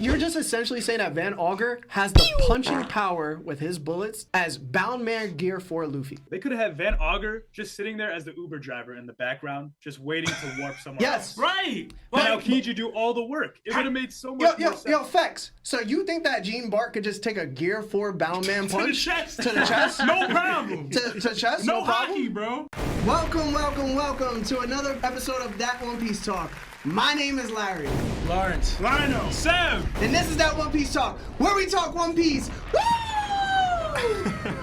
You're just essentially saying that 𝙁𝙁𝙪 has the punching power with his bullets as Bound Man Gear for Luffy. They could have had 𝙁𝙁𝙪 just sitting there as the Uber driver in the background, just waiting to warp somewhere else. Right. But 𝙁𝐻𝐽 do all the work. It would have made so much more sense. Yo, Fex. So you think that Gene Bart could just take a Gear 4 Bound Man punch? To the chest. To the chest? No problem. To chest? No problem? hockey, bro. Welcome to another episode of That One Piece Talk. My name is Larry. Lawrence. Lionel. Seb. And this is That One Piece Talk, where we talk One Piece. Woo!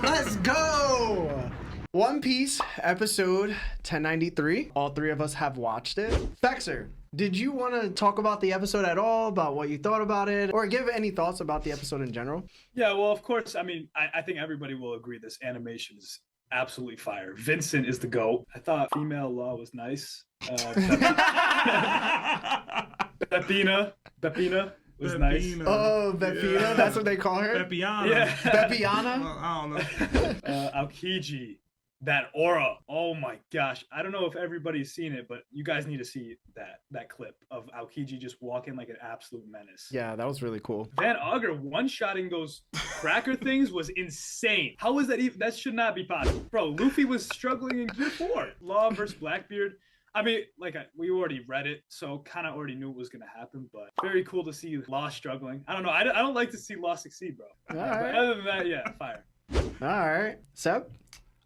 Let's go! One Piece, episode 1093. All three of us have watched it. Fexer, did you want to talk about the episode at all, about what you thought about it, or give any thoughts about the episode in general? Yeah, well, of course, I mean, I think everybody will agree this animation is absolutely fire. Vincent is the GOAT. I thought female Law was nice. 𝙑𝙞𝙀𝙀 was nice. Oh, 𝙑𝙀𝙀, that's what they call her? 𝙑𝙀𝙀. Yeah. 𝙑𝙀𝙀? I don't know. 𝙁𝐻𝐽, that aura. Oh my gosh. I don't know if everybody's seen it, but you guys need to see that clip of 𝙁𝐻𝐽 just walking like an absolute menace. Yeah, that was really cool. 𝙁𝙁𝙪 one-shotting those cracker things was insane. How was that even? That should not be possible. Bro, Luffy was struggling in Gear 4. Law versus Blackbeard. I mean, we already read it, so kind of already knew what was going to happen, but very cool to see Law struggling. I don't know. I don't like to see Law succeed, bro. All right. But other than that, yeah, fire. All right. Seb?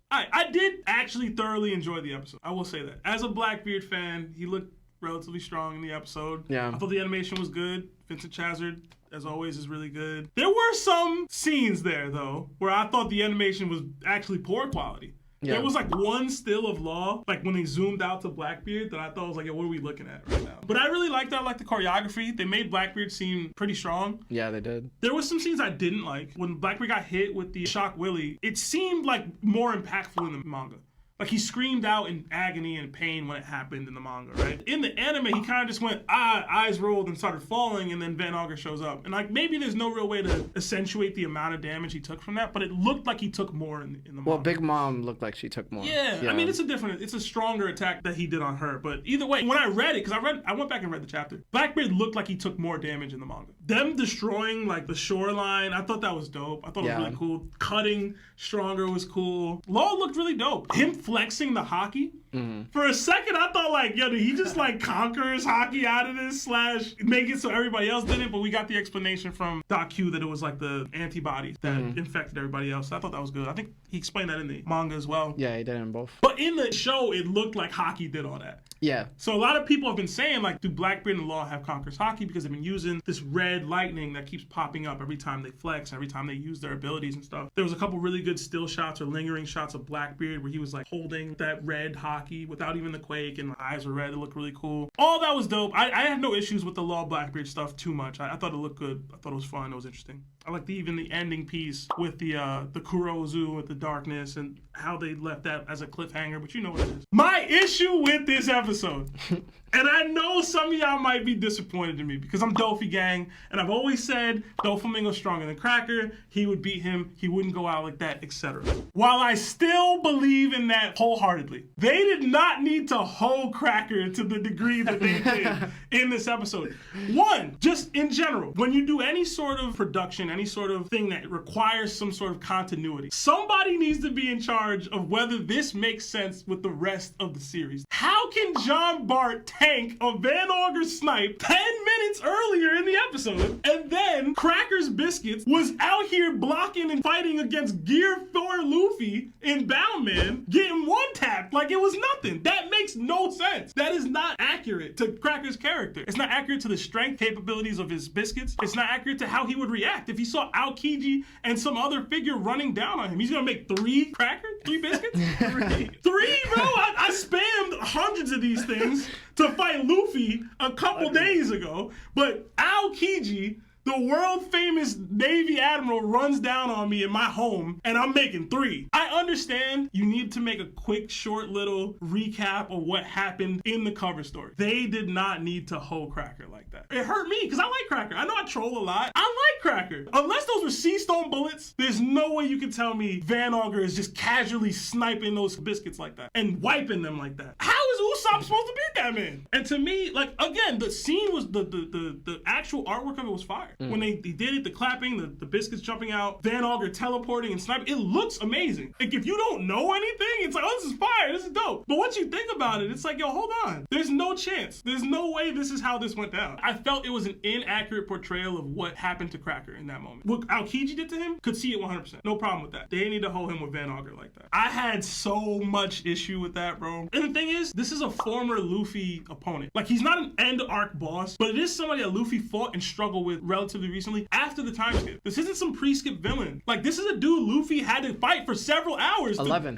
I did actually thoroughly enjoy the episode. I will say that. As a Blackbeard fan, he looked relatively strong in the episode. Yeah. I thought the animation was good. Vincent Chazard, as always, is really good. There were some scenes there, though, where I thought the animation was actually poor quality. Yeah. There was like one still of Law, like when they zoomed out to Blackbeard, that I thought was like, yeah, what are we looking at right now? But I really liked that. I liked the choreography. They made Blackbeard seem pretty strong. Yeah, they did. There was some scenes I didn't like. When Blackbeard got hit with the Shock Willie, it seemed like more impactful in the manga. Like he screamed out in agony and pain when it happened in the manga, right? In the anime, he kind of just went, eyes rolled and started falling, and then 𝙁𝙁𝙪 shows up. And like maybe there's no real way to accentuate the amount of damage he took from that, but it looked like he took more in the manga. Well, Big Mom looked like she took more. Yeah, I mean, it's a stronger attack that he did on her. But either way, when I read it, because I went back and read the chapter, Blackbeard looked like he took more damage in the manga. Them destroying like the shoreline, I thought that was dope. I thought it was really cool. Cutting stronger was cool. Law looked really dope. Him flexing the hockey. For a second, I thought like, yo, did he just like conquers hockey out of this / make it so everybody else did it? But we got the explanation from Doc Q that it was like the antibodies that infected everybody else. So I thought that was good. I think he explained that in the manga as well. Yeah, he did in both. But in the show, it looked like hockey did all that. Yeah. So a lot of people have been saying, like, do Blackbeard and Law have conquers hockey? Because they've been using this red lightning that keeps popping up every time they flex, every time they use their abilities and stuff. There was a couple really good still shots or lingering shots of Blackbeard where he was like holding that red hockey without even the quake, and the eyes were red. It looked really cool. All that was dope. I had no issues with the Law Blackbeard stuff too much. I thought it looked good. I thought it was fun. It was interesting. I liked even the ending piece with the Kurozu with the darkness and how they left that as a cliffhanger, but you know what it is. My issue with this episode, and I know some of y'all might be disappointed in me because I'm Dofi gang, and I've always said Doflamingo's stronger than Cracker. He would beat him. He wouldn't go out like that, etc. While I still believe in that wholeheartedly, they did not need to hold Cracker to the degree that they did in this episode. One, just in general, when you do any sort of production, any sort of thing that requires some sort of continuity, somebody needs to be in charge of whether this makes sense with the rest of the series. How can John Bart tank a 𝙁𝙁𝙪 snipe 10 minutes earlier in the episode, and then Cracker's Biscuits was out here blocking and fighting against Gear 4 Luffy in Bound Man, getting one tapped like it was nothing? That makes no sense. That is not accurate to Cracker's character. It's not accurate to the strength capabilities of his biscuits. It's not accurate to how he would react if he saw 𝙁𝐻𝐽 and some other figure running down on him. He's gonna make 3 crackers? 3 biscuits? 3, bro? I spammed hundreds of these things to fight Luffy a couple days ago, but 𝙁𝐻𝐽, the world famous Navy admiral, runs down on me in my home and I'm making 3. I understand you need to make a quick, short little recap of what happened in the cover story. They did not need to hold Cracker like that. It hurt me because I like Cracker. I know I troll a lot. I like Cracker. Unless those were sea stone bullets, there's no way you can tell me 𝙁𝙁𝙪 is just casually sniping those biscuits like that and wiping them like that. How is Usopp's supposed to beat that man. And to me, like, again, the scene was the actual artwork of it was fire. When they did it, the clapping, the biscuits jumping out, Van Auger teleporting and sniping, it looks amazing. Like, if you don't know anything, it's like, oh, this is fire, this is dope. But once you think about it, it's like, yo, hold on. There's no chance. There's no way this is how this went down. I felt it was an inaccurate portrayal of what happened to Cracker in that moment. What Aokiji did to him, could see it 100%. No problem with that. They didn't need to hold him with Van Auger like that. I had so much issue with that, bro. And the thing is, this is a former Luffy opponent. Like, he's not an end arc boss, but it is somebody that Luffy fought and struggled with relatively recently after the time skip. This isn't some pre-skip villain. Like, this is a dude Luffy had to fight for several hours. 11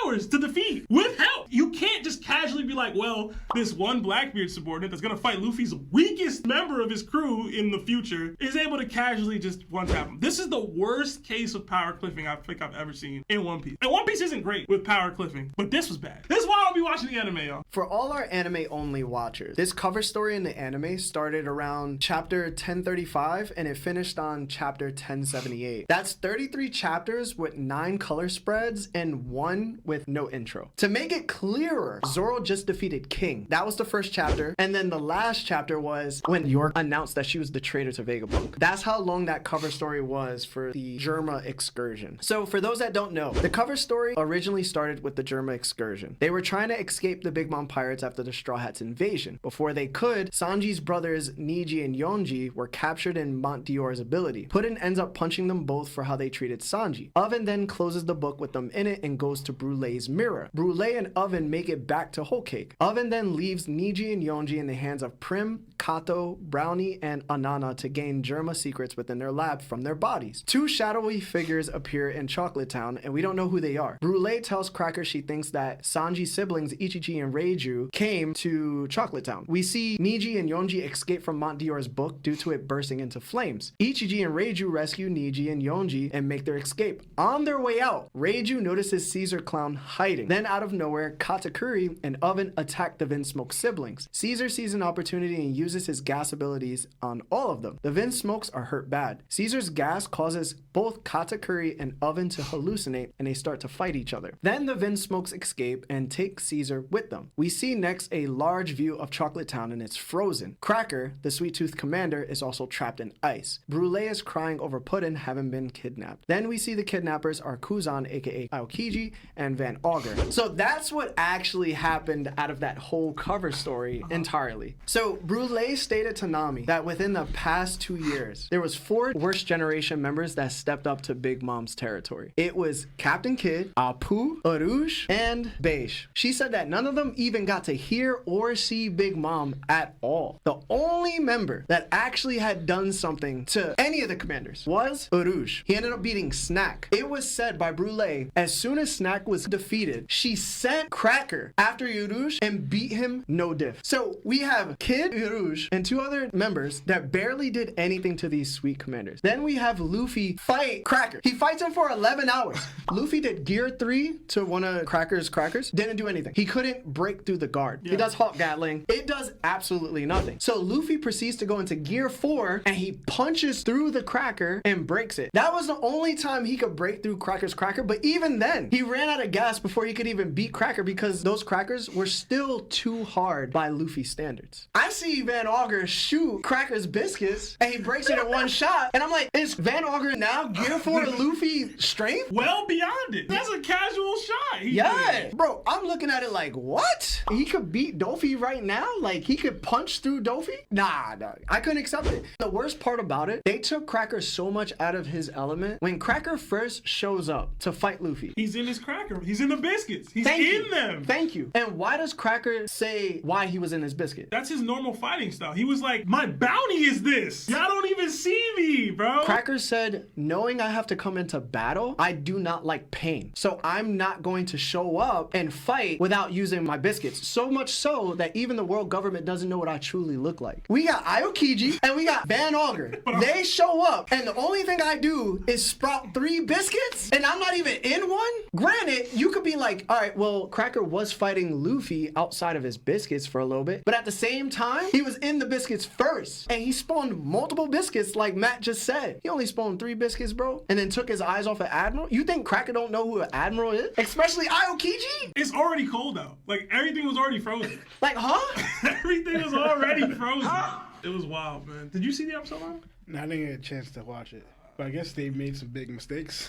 hours to defeat with help. You can't just casually be like, well, this one Blackbeard subordinate that's gonna fight Luffy's weakest member of his crew in the future is able to casually just one-tap him. This is the worst case of power cliffing I think I've ever seen in One Piece. And One Piece isn't great with power cliffing, but this was bad. This is why I'll be watching the anime, y'all. For all our anime-only watchers, this cover story in the anime started around chapter 1035 and it finished on chapter 1078. That's 33 chapters with 9 color spreads and 1 with no intro. To make it clearer, Zoro just defeated King. That was the first chapter, and then the last chapter was when York announced that she was the traitor to Vegapunk. That's how long that cover story was for the Germa excursion. So for those that don't know, the cover story originally started with the Germa excursion. They were trying to escape the Big Mom pirates after the Straw Hats invasion. Before they could, Sanji's brothers Niji and Yonji were captured in Mont Dior's ability. Puddin ends up punching them both for how they treated Sanji. Oven then closes the book with them in it and goes to Brulee's mirror. Brulee and Oven make it back to Whole Cake. Oven then leaves Niji and Yonji in the hands of Prim, Kato, Brownie, and Anana to gain Germa secrets within their lab from their bodies. 2 shadowy figures appear in Chocolate Town, and we don't know who they are. Brulee tells Cracker she thinks that Sanji's siblings Ichichi and Reiju came to Chocolate Town. We see Niji and Yonji escape from Mont Dior's book due to it bursting into flames. Ichichi and Reiju rescue Niji and Yonji and make their escape. On their way out, Reiju notices Caesar Clown hiding. Then out of nowhere, Katakuri and Oven attack the Vinsmoke siblings. Caesar sees an opportunity and uses his gas abilities on all of them. The Vinsmokes are hurt bad. Caesar's gas causes both Katakuri and Oven to hallucinate and they start to fight each other. Then the Vinsmokes escape and take Caesar with them. We see next a large view of Chocolate Town and it's frozen. Cracker, the Sweet Tooth commander, is also trapped in ice. Brulee is crying over Puddin having been kidnapped. Then we see the kidnappers are Kuzan, aka Aokiji, and Van Auger. So that's what actually happened out of that whole cover story entirely. So Brulee stated to Nami that within the past 2 years, there was 4 Worst Generation members that stepped up to Big Mom's territory. It was Captain Kidd, Apu, Urush, and Beige. She said that none of them even got to hear or see Big Mom at all. The only member that actually had done something to any of the commanders was Urush. He ended up beating Snack. It was said by Brulee, as soon as Snack was defeated, she sent Cracker after Urush and beat him no diff. So we have Kid, Urush, and 2 other members that barely did anything to these sweet commanders. Then we have Luffy fight Cracker. He fights him for 11 hours. Luffy did Gear 3 to one of Cracker's crackers. Didn't do anything. He couldn't break through the guard. He does Hawk Gatling. It does absolutely nothing. So Luffy proceeds to go into Gear 4 and he punches through the cracker and breaks it. That was the only time he could break through Cracker's cracker, but even then, he ran out of gas before he could even beat Cracker because those crackers were still too hard by Luffy's standards. I see Van Auger shoot Cracker's biscuits and he breaks it in one shot, and I'm like, is Van Auger now Gear 4 Luffy strength? Well beyond it. That's a casual shot. Yeah. Bro, I'm looking at it like, what? He could beat Doffy right now? Like, he could punch through Doffy? Nah, I couldn't accept it. The worst part about it, they took Cracker so much out of his element. When Cracker first shows up to fight Luffy, he's in his cracker. He's in the biscuits. He's in them. Thank you. And why does Cracker say why he was in his biscuit? That's his normal fighting style. He was like, my bounty is this. Y'all don't even see me, bro. Cracker said, knowing I have to come into battle, I do not like pain. So I'm not going to show up and fight without using my biscuits. So much so that even the world government doesn't know what I truly look like. We got Aokiji and we got Van Auger. They show up and the only thing I do is sprout 3 biscuits and I'm not even in one? Granted, you could be like, all right, well, Cracker was fighting Luffy outside of his biscuits for a little bit, but at the same time, he was in the biscuits first and he spawned multiple biscuits biscuits like Matt just said. He only spawned 3 biscuits, bro, and then took his eyes off of Admiral. You think Cracker don't know who an Admiral is? Especially 𝚑𝐽𝐺? It's already cold out. Like, everything was already frozen. Like, huh? Everything was already frozen. It was wild, man. Did you see the episode, man? No, I didn't get a chance to watch it. But I guess they made some big mistakes.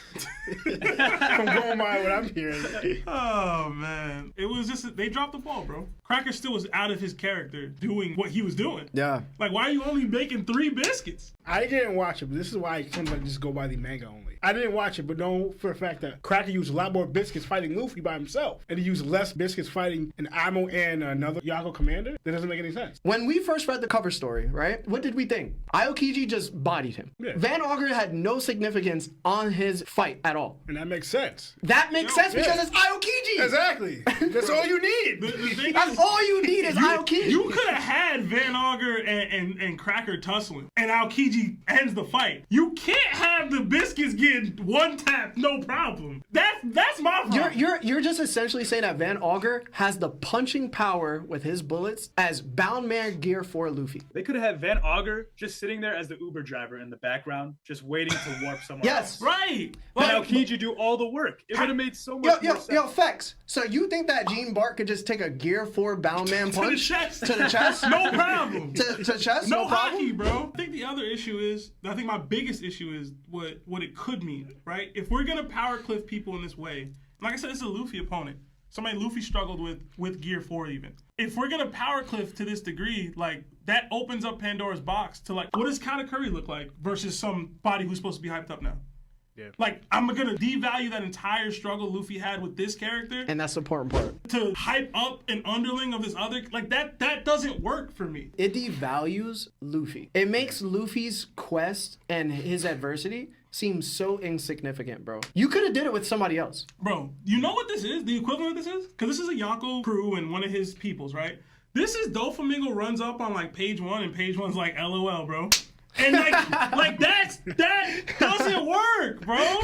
I'm going by what I'm hearing. Oh, man. It was just, they dropped the ball, bro. Cracker still was out of his character doing what he was doing. Yeah. Like, why are you only making 3 biscuits? I didn't watch it, but this is why sometimes I just go by the manga only. I didn't watch it, but know for a fact that Cracker used a lot more biscuits fighting Luffy by himself. And he used less biscuits fighting an Admiral and another Yako commander. That doesn't make any sense. When we first read the cover story, right, what did we think? 𝚑𝐽𝐺 just bodied him. Yeah. Van Augur had no significance on his fight at all. And that makes sense. That makes sense because yeah. it's 𝚑𝐽𝐺. Exactly. That's all you need. The thing That's is, all you need is 𝚑𝐽𝐺. you could have had Van Augur and Cracker tussling, and 𝚑𝐽𝐺 ends the fight. You can't have the biscuits getting one tap, no problem. That's my problem. You're just essentially saying that Van Augur has the punching power with his bullets as Bound Man Gear for Luffy. They could have had Van Augur just sitting there as the Uber driver in the background, just waiting to warp somewhere Yes. else. Right. Let 𝚑𝐽𝐺 do all the work. It would have made so much more sense. Yo, Fex. So you think that Gene Bart could just take a Gear 4 Bound Man punch? To the chest. To the chest? No problem. to chest? No problem? hockey, bro. I think the other issue is, I think my biggest issue is what it could mean, right? If we're gonna power cliff people in this way, like I said, it's a Luffy opponent. Somebody Luffy struggled with Gear 4 even. If we're gonna power cliff to this degree, like, that opens up Pandora's box to, like, what does Katakuri look like versus somebody who's supposed to be hyped up now? Yeah. Like, I'm gonna devalue that entire struggle Luffy had with this character And that's the important part. to hype up an underling of this other, like, that doesn't work for me. It devalues Luffy. It makes Luffy's quest and his adversity seem so insignificant, bro. You could have did it with somebody else. Bro, you know what this is? The equivalent of this is? Because this is a Yonko crew and one of his peoples, right? This is Doflamingo runs up on, like, page 1, and page 1's like, LOL, bro. And like that doesn't work, bro.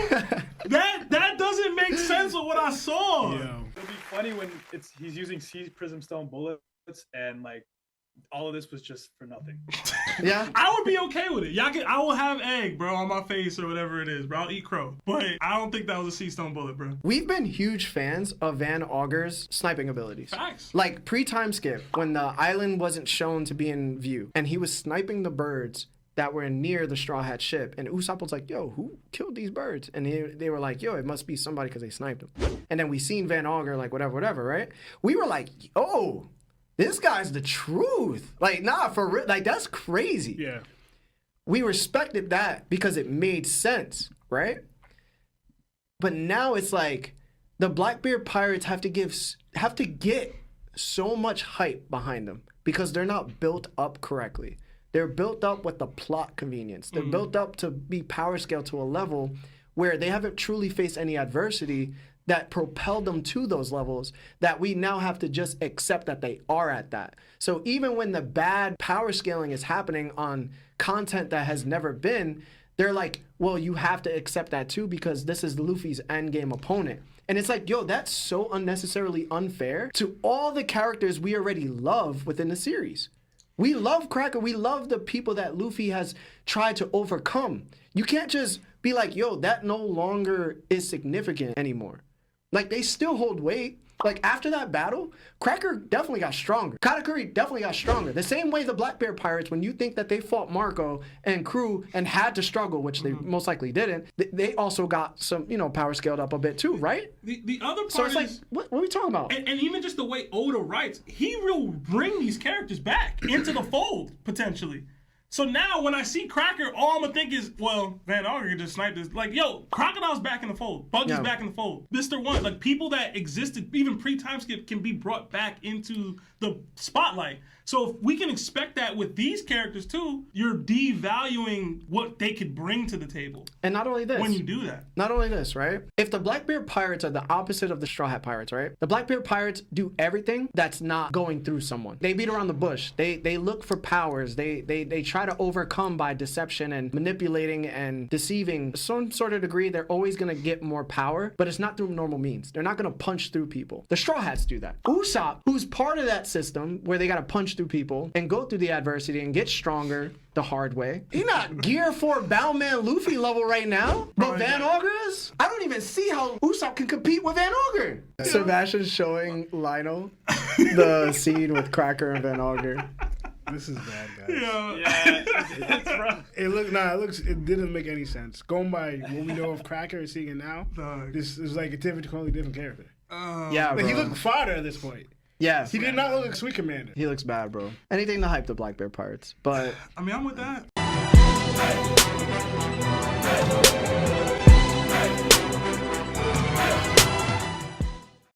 That doesn't make sense with what I saw. Yeah. It'll be funny when he's using Sea Prism Stone bullets and, like, all of this was just for nothing. Yeah. I would be okay with it. I will have egg, bro, on my face or whatever it is, bro. I'll eat crow. But I don't think that was a sea stone bullet, bro. We've been huge fans of Van Augur's sniping abilities. Facts. Like pre-time skip, when the island wasn't shown to be in view, and he was sniping the birds that were near the Straw Hat ship, and Usopp was like, yo, who killed these birds? And they were like, yo, it must be somebody because they sniped them. And then we seen Van Augur, like, whatever, right? We were like, oh, this guy's the truth. Like, nah, for real, like, that's crazy. Yeah. We respected that because it made sense, right? But now it's like the Blackbeard pirates have to get so much hype behind them because they're not built up correctly. They're built up with the plot convenience. They're built up to be power scale to a level where they haven't truly faced any adversity that propelled them to those levels, that we now have to just accept that they are at that. So even when the bad power scaling is happening on content that has never been, they're like, well, you have to accept that too because this is Luffy's endgame opponent. And it's like, yo, that's so unnecessarily unfair to all the characters we already love within the series. We love Cracker. We love the people that Luffy has tried to overcome. You can't just be like, yo, that no longer is significant anymore. Like, they still hold weight. Like, after that battle, Cracker definitely got stronger. Katakuri definitely got stronger. The same way the Blackbeard pirates, when you think that they fought Marco and crew and had to struggle, which they most likely didn't, they also got some, power scaled up a bit too, right? The other part so it's is, like, what are we talking about? and even just the way Oda writes, he will bring these characters back into the fold, potentially. So now when I see Cracker, all I'm gonna think is, well, Van Augur just sniped this. Like, yo, Crocodile's back in the fold. Buggy's back in the fold. Mr. One, like, people that existed even pre-time skip can be brought back into the spotlight. So if we can expect that with these characters too, you're devaluing what they could bring to the table. And not only this. When you do that. Not only this, right? If the Blackbeard pirates are the opposite of the Straw Hat pirates, right? The Blackbeard pirates do everything that's not going through someone. They beat around the bush. They look for powers. They try try to overcome by deception and manipulating and deceiving to some sort of degree, they're always going to get more power, but it's not through normal means. They're not going to punch through people. The Straw Hats do that. Usopp, who's part of that system where they got to punch through people and go through the adversity and get stronger the hard way. He not Gear 4 Bowman Luffy level right now, but Van Augur is? I don't even see how Usopp can compete with Van Augur. Sebastian's showing Lionel the scene with Cracker and Van Augur. This is bad, guys. Yeah, it's rough. It didn't make any sense. Going by what we know of Cracker and seeing it now, this is like a totally different character. Yeah, bro. Like, he looked fodder at this point. Yes. He did not look like Sweet Commander. He looks bad, bro. Anything to hype the Black Bear Pirates, but I mean, I'm with that.